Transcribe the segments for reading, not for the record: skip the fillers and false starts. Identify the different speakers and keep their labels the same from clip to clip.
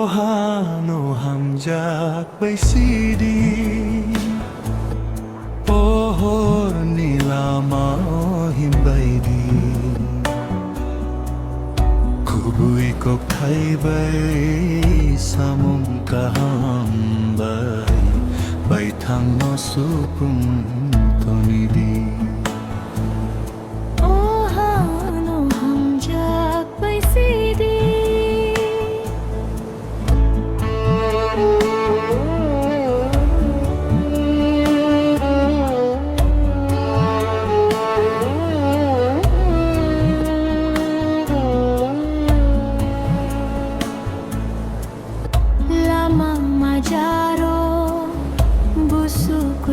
Speaker 1: Hano hamjak bay sidi Pohor nilama himbay di Kubui kok thay bay samum kahambay Bay thang no supum tonidi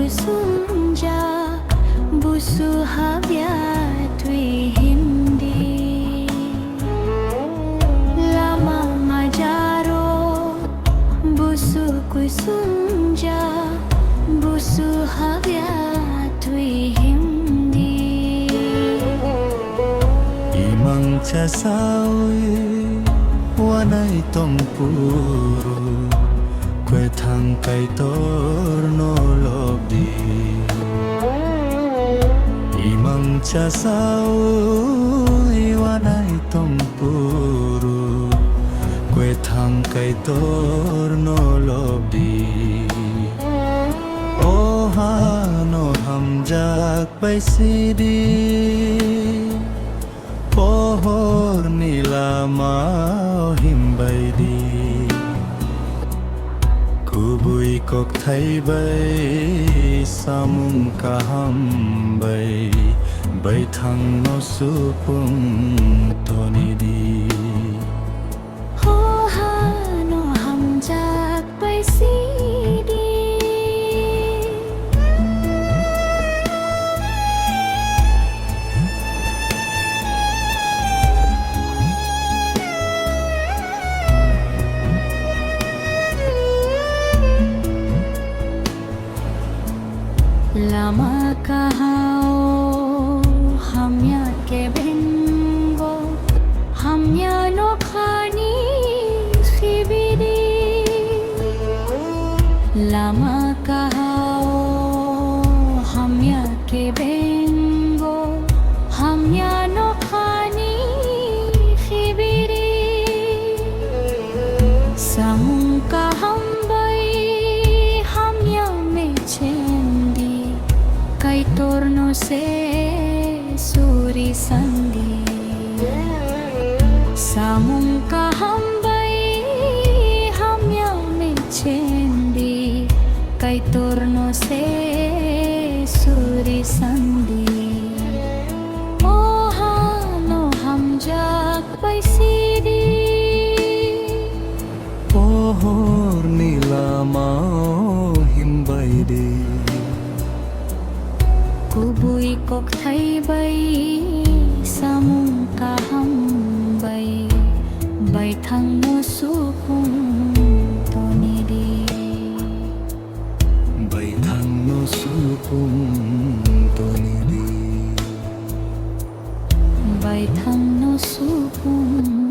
Speaker 2: Sunja busu habya tui hindi lama majaro busu kui sunja busu habya tui hindi
Speaker 1: imang chasawi wanai tongpuru kwe thang kai tor no lobdi imang chasau iwanai tompuru kwe thang kai tor no lobdi oh hano hamjak bai sidi pohor nilama himbai di Kubui kok thay bay samum kaham bay Bay thang no supum tonidi
Speaker 2: Ho hano hamjak bai sidi Lama kahao hamya ke bengo hamya no khani khibidi lama kahao hamya ke bengo hamya no khani khibidi samung kaham bai hamya me chendi kai torno se suri sandi samum kaham bai hamya me chendi kai torno se suri sandi oh hano hamjak bai sidi
Speaker 1: pohor nilama himbai di
Speaker 2: Kubui kok thay bay samung kaham bay bay thang no supum tonidi
Speaker 1: bay thang no supum tonidi
Speaker 2: bay thang no supum